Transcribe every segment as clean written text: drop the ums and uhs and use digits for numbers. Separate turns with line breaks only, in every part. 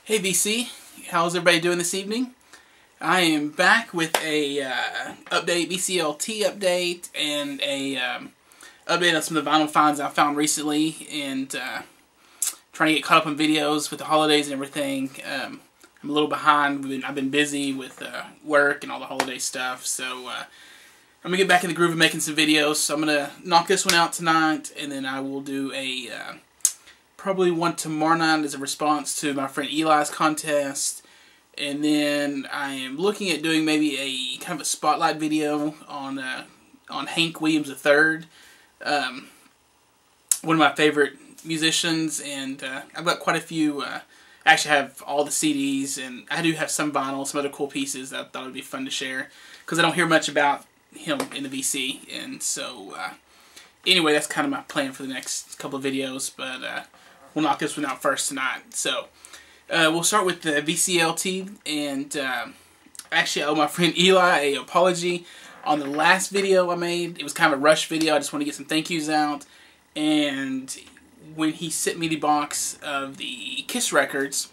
Hey VC, how's everybody doing this evening? I am back with a Vclt update and a update on some of the vinyl finds I found recently, and trying to get caught up on videos with the holidays and everything. I'm a little behind. I've been busy with work and all the holiday stuff, so I'm going to get back in the groove of making some videos. So I'm going to knock this one out tonight, and then I will do a probably one tomorrow night as a response to my friend Eli's contest. And then I am looking at doing maybe a kind of a spotlight video on Hank Williams III, one of my favorite musicians, and I've got quite a few. I actually have all the CDs, and I do have some vinyl, some other cool pieces that I thought would be fun to share, because I don't hear much about him in the VC. And so anyway, that's kind of my plan for the next couple of videos, but we'll knock this one out first tonight. So we'll start with the Vclt, and actually I owe my friend Eli an apology on the last video I made. It was kind of a rush video. I just want to get some thank yous out, and when he sent me the box of the Kiss records,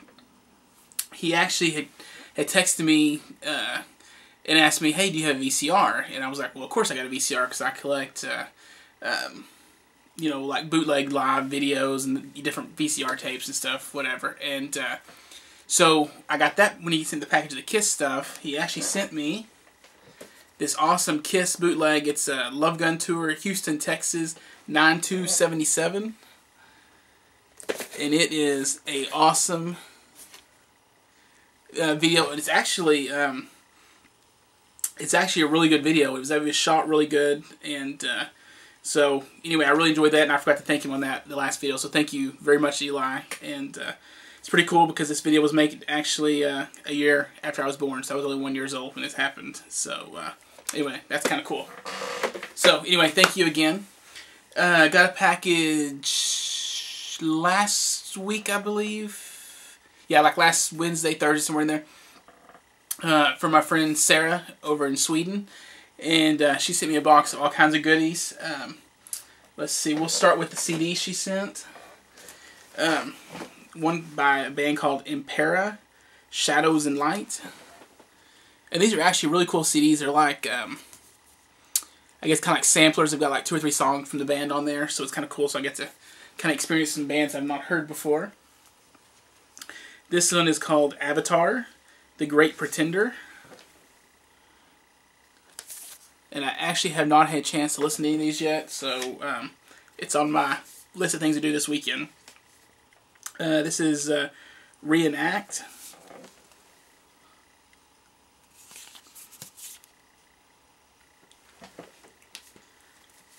he actually had texted me and asked me, hey, do you have a VCR? And I was like, well, of course I got a VCR, because I collect you know, like bootleg live videos and different VCR tapes and stuff, whatever. And so I got that when he sent the package of the Kiss stuff. He actually sent me this awesome Kiss bootleg. It's a Love Gun Tour, Houston, Texas, 9277. And it is a awesome video. And it's actually a really good video. It was shot really good, and so anyway, I really enjoyed that, and I forgot to thank him on the last video. So thank you very much, Eli. And it's pretty cool because this video was made actually a year after I was born, so I was only 1 year old when this happened. So anyway, that's kind of cool. So anyway, thank you again. Got a package last week, I believe. Yeah, like last Wednesday, Thursday, somewhere in there. From my friend Sarah over in Sweden. And she sent me a box of all kinds of goodies. Let's see, we'll start with the CD she sent. One by a band called Impera, Shadows and Light. And these are actually really cool CDs. They're like, I guess kind of like samplers. They've got like 2 or 3 songs from the band on there, so it's kind of cool. So I get to kind of experience some bands I've not heard before. This one is called Avatar, The Great Pretender. And I actually have not had a chance to listen to any of these yet, so it's on my list of things to do this weekend. This is Reenact.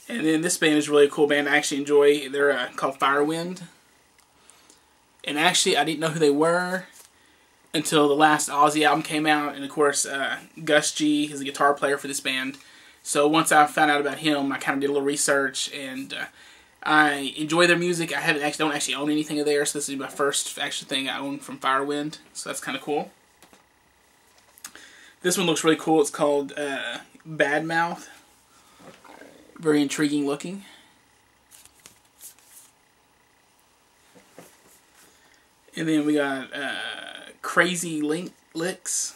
And then this band is really a cool band I actually enjoy. They're called Firewind. And actually, I didn't know who they were until the last Ozzy album came out. And of course, Gus G is the guitar player for this band. So once I found out about him, I kind of did a little research, and I enjoy their music. I don't actually own anything of theirs, so this is my first actual thing I own from Firewind, so that's kind of cool. This one looks really cool. It's called Badmouth. Very intriguing looking. And then we got Crazy Licks.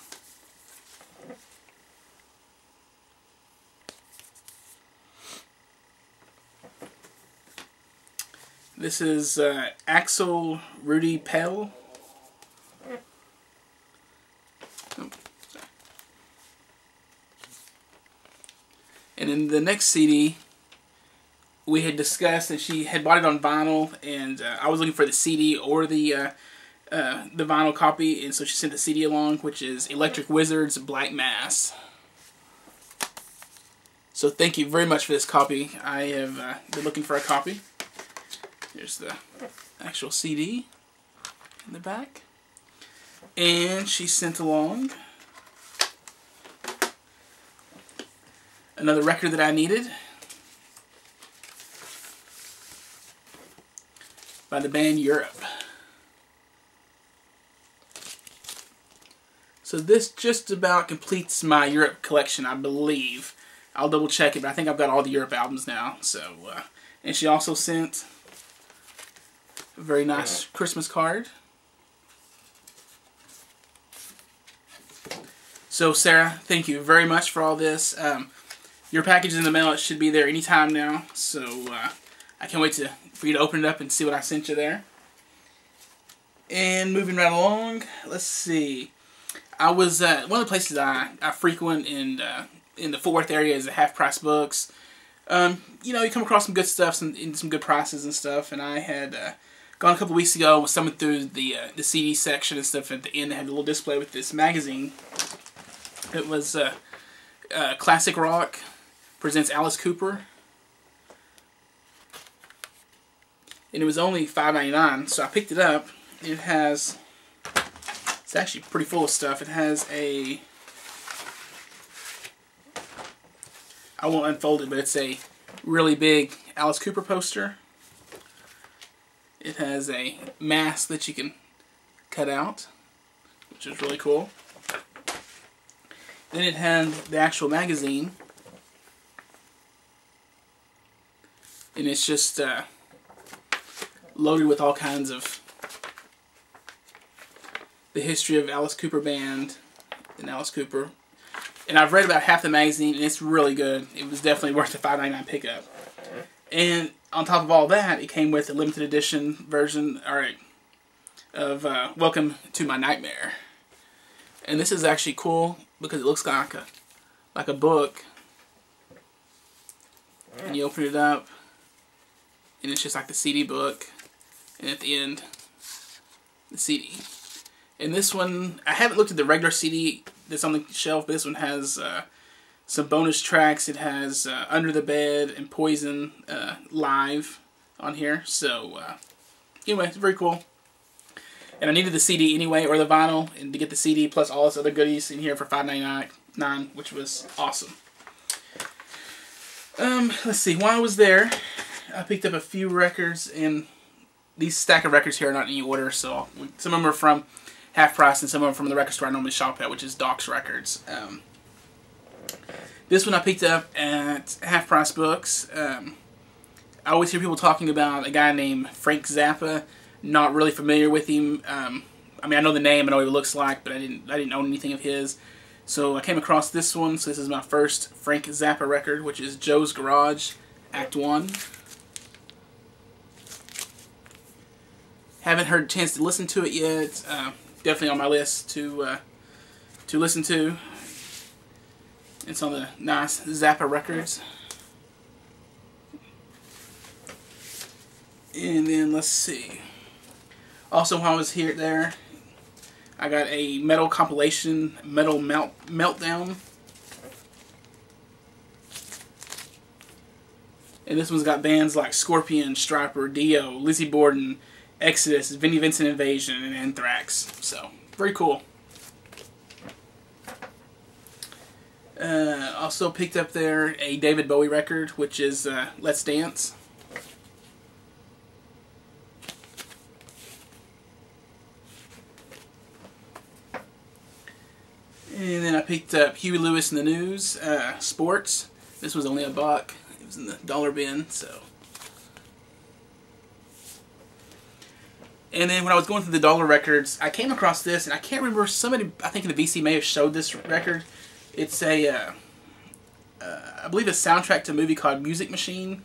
This is Axel Rudy Pell. Oh, and in the next CD, we had discussed that she had bought it on vinyl, and I was looking for the CD or the vinyl copy, and so she sent the CD along, which is Electric Wizard's Black Mass. So thank you very much for this copy. I have been looking for a copy. Here's the actual CD in the back. And she sent along another record that I needed by the band Europe. So this just about completes my Europe collection, I believe. I'll double check it, but I think I've got all the Europe albums now. So, and she also sent a very nice Christmas card. So Sarah, thank you very much for all this. Your package is in the mail. It should be there anytime now. So I can't wait for you to open it up and see what I sent you there. And moving right along, let's see. I was one of the places I frequent in the Fort Worth area is the Half Price Books. You know, you come across some good stuff, some good prices and stuff. And I had gone a couple weeks ago, was thumbing through the CD section and stuff. At the end, they had a little display with this magazine. It was Classic Rock presents Alice Cooper, and it was only $5.99. So I picked it up. It has, it's actually pretty full of stuff. It has a, I won't unfold it, but it's a really big Alice Cooper poster. It has a mask that you can cut out, which is really cool. Then it had the actual magazine, and it's just loaded with all kinds of the history of Alice Cooper Band and Alice Cooper. And I've read about half the magazine, and it's really good. It was definitely worth the $5.99 pickup. And on top of all that, it came with a limited edition version, of Welcome to My Nightmare. And this is actually cool because it looks like a book. And you open it up, and it's just like the CD book. And at the end, the CD. And this one, I haven't looked at the regular CD that's on the shelf, but this one has some bonus tracks. It has Under the Bed and Poison live on here. So, anyway, it's very cool. And I needed the CD anyway, or the vinyl, and to get the CD plus all this other goodies in here for $5.99, which was awesome. Let's see, while I was there, I picked up a few records, and these stack of records here are not in any order, so some of them are from Half Price, and some of them from the record store I normally shop at, which is Doc's Records. This one I picked up at Half Price Books. I always hear people talking about a guy named Frank Zappa. Not really familiar with him. I mean, I know the name, I know what he looks like, but I didn't own anything of his. So I came across this one. So this is my first Frank Zappa record, which is Joe's Garage, Act 1. Haven't had a chance to listen to it yet. Definitely on my list to listen to. It's on the nice Zappa records. And then let's see. Also, while I was there, I got a metal compilation, Metal Meltdown. And this one's got bands like Scorpion, Striper, Dio, Lizzie Borden, Exodus, Vinnie Vincent Invasion, and Anthrax. So, very cool. Also picked up there a David Bowie record, which is Let's Dance. And then I picked up Huey Lewis and the News, Sports. This was only $1. It was in the dollar bin, so. And then when I was going through the dollar records, I came across this, and I can't remember, somebody, I think in the VC may have showed this record. It's a, I believe a soundtrack to a movie called Music Machine.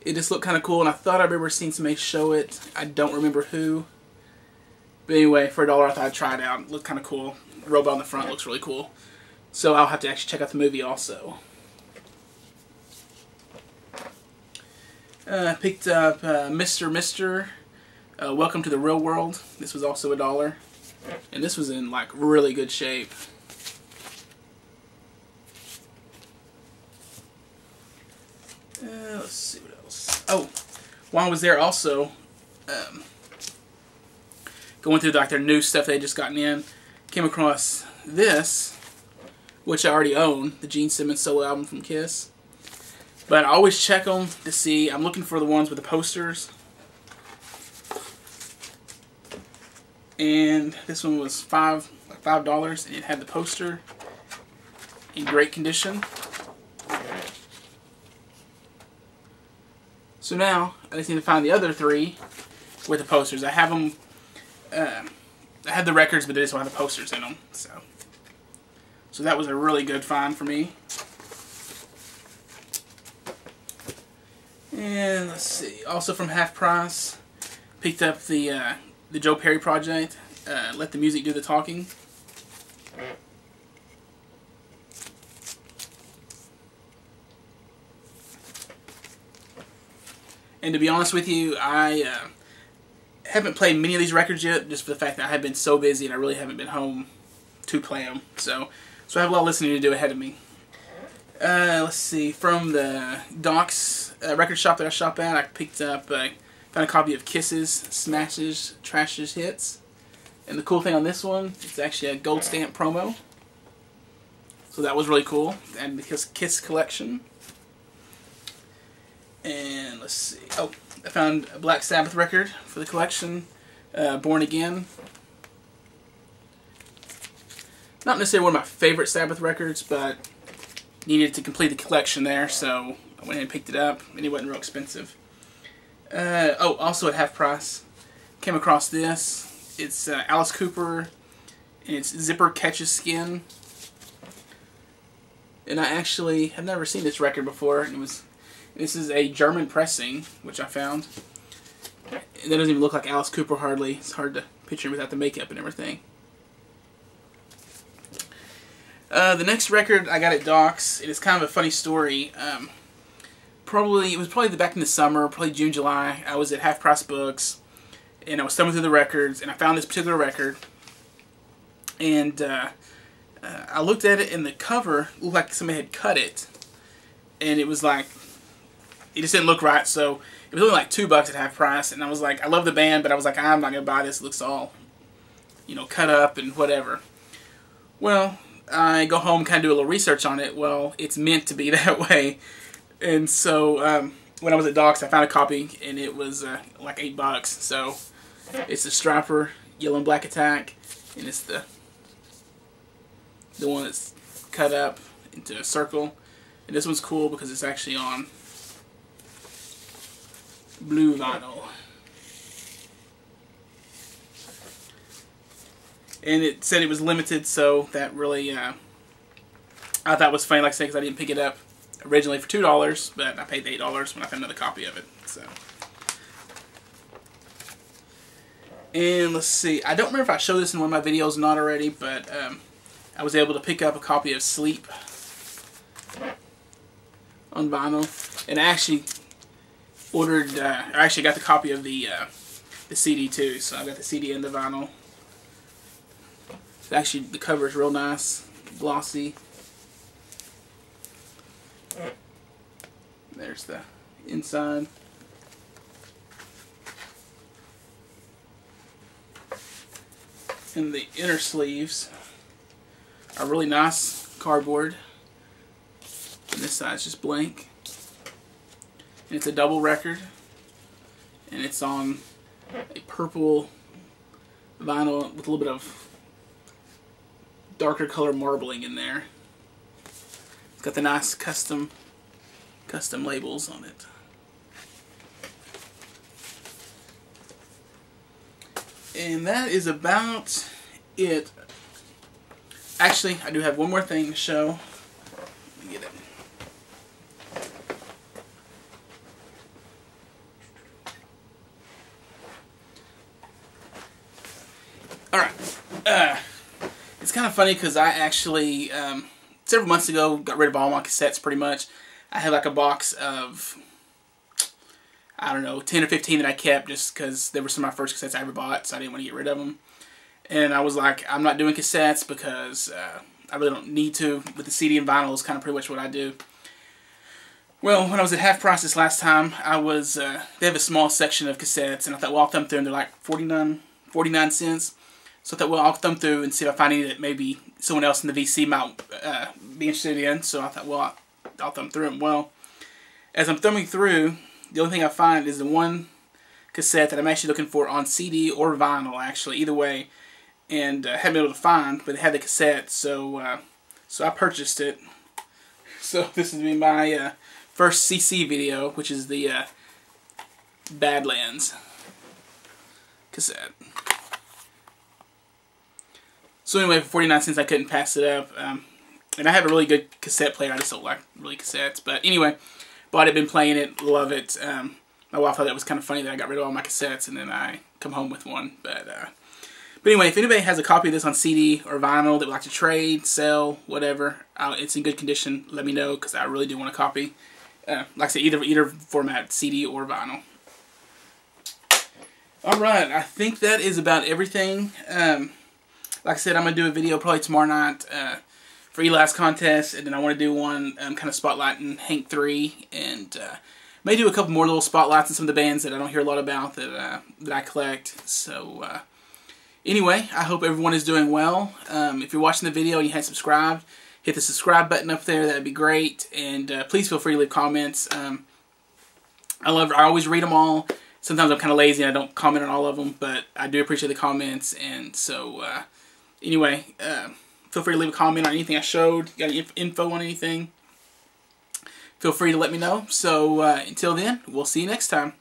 It just looked kind of cool, and I thought I remember seeing somebody show it. I don't remember who. But anyway, for $1, I thought I'd try it out. It looked kind of cool. The robot on the front looks really cool. So I'll have to actually check out the movie also. I picked up Mr. Welcome to the Real World. This was also $1. And this was in like really good shape. Let's see what else. Oh, while I was there also, going through like their new stuff they just gotten in, came across this, which I already own, the Gene Simmons solo album from Kiss. But I always check them to see. I'm looking for the ones with the posters. And this one was $5, and it had the poster in great condition. So now I just need to find the other 3 with the posters. I have them I had the records, but they just don't have the posters in them. So that was a really good find for me. And let's see, also from Half Price, picked up the Joe Perry project, Let the Music Do the Talking. And to be honest with you, I haven't played many of these records yet, just for the fact that I have been so busy and I really haven't been home to play them. So I have a lot of listening to do ahead of me. Let's see, from the Doc's record shop that I shop at, I picked up, found a copy of Kiss's Smashes, Trashes, Hits. And the cool thing on this one, it's actually a gold stamp promo. So that was really cool. And the Kiss collection. And let's see, oh, I found a Black Sabbath record for the collection, Born Again. Not necessarily one of my favorite Sabbath records, but needed to complete the collection there, so I went ahead and picked it up, and it wasn't real expensive. Oh, also at Half Price, came across this. It's Alice Cooper, and it's Zipper Catches Skin. And I actually have never seen this record before, and this is a German pressing, which I found. And that doesn't even look like Alice Cooper hardly. It's hard to picture him without the makeup and everything. The next record I got at Doc's, it is kind of a funny story. It was probably back in the summer, probably June, July. I was at Half Price Books, and I was thumbing through the records, and I found this particular record. And I looked at it, and the cover looked like somebody had cut it. And it was like, it just didn't look right, so it was only like $2 at Half Price, and I was like, I love the band, but I was like, I'm not going to buy this. It looks all, cut up and whatever. Well, I go home, kind of do a little research on it. Well, it's meant to be that way. And so when I was at Doc's, I found a copy, and it was like $8. So it's the Striper Yellow and Black Attack, and it's the one that's cut up into a circle. And this one's cool because it's actually on blue vinyl. And it said it was limited, so that really, I thought was funny, like I said, because I didn't pick it up originally for $2, but I paid the $8 when I found another copy of it. So, and let's see, I don't remember if I showed this in one of my videos or not already, but I was able to pick up a copy of Sleep on vinyl, and I actually ordered, I actually got the copy of the CD too, so I got the CD and the vinyl. Actually, the cover is real nice, glossy. There's the inside. And the inner sleeves are really nice cardboard. And this side's just blank. And it's a double record. And it's on a purple vinyl with a little bit of darker color marbling in there. It's got the nice custom labels on it. And that is about it. Actually, I do have one more thing to show. Let me get it. Alright. It's kind of funny because I actually, several months ago, got rid of all my cassettes pretty much. I had like a box of, I don't know, 10 or 15 that I kept just because they were some of my first cassettes I ever bought, so I didn't want to get rid of them. And I was like, I'm not doing cassettes because I really don't need to. With the CD and vinyl is kind of pretty much what I do. Well, when I was at Half Price this last time, I was, they have a small section of cassettes, and I thought, well, I'll thumb through them. They're like 49 cents. So I thought, well, I'll thumb through and see if I find any that maybe someone else in the VC might be interested in. So I thought, well, I'll thumb through them. Well, as I'm thumbing through, the only thing I find is the one cassette that I'm actually looking for on CD or vinyl, actually, either way. And haven't been able to find, but it had the cassette, so so I purchased it. So this is my first CC video, which is the Badlands cassette. So anyway, for 49 cents, I couldn't pass it up. And I have a really good cassette player. I just don't like really cassettes. But anyway, bought it, been playing it, love it. My wife thought that was kind of funny that I got rid of all my cassettes and then I come home with one. But anyway, if anybody has a copy of this on CD or vinyl that would like to trade, sell, whatever, it's in good condition, let me know because I really do want a copy. Like I said, either format, CD or vinyl. Alright, I think that is about everything. Like I said, I'm going to do a video probably tomorrow night for Eli's contest, and then I want to do one kind of spotlighting Hank 3, and may do a couple more little spotlights on some of the bands that I don't hear a lot about that I collect. So anyway, I hope everyone is doing well. If you're watching the video and you hadn't subscribed, hit the subscribe button up there. That would be great. And please feel free to leave comments. I always read them all. Sometimes I'm kind of lazy and I don't comment on all of them, but I do appreciate the comments. And so anyway, feel free to leave a comment on anything I showed. Got any info on anything? Feel free to let me know. So until then, we'll see you next time.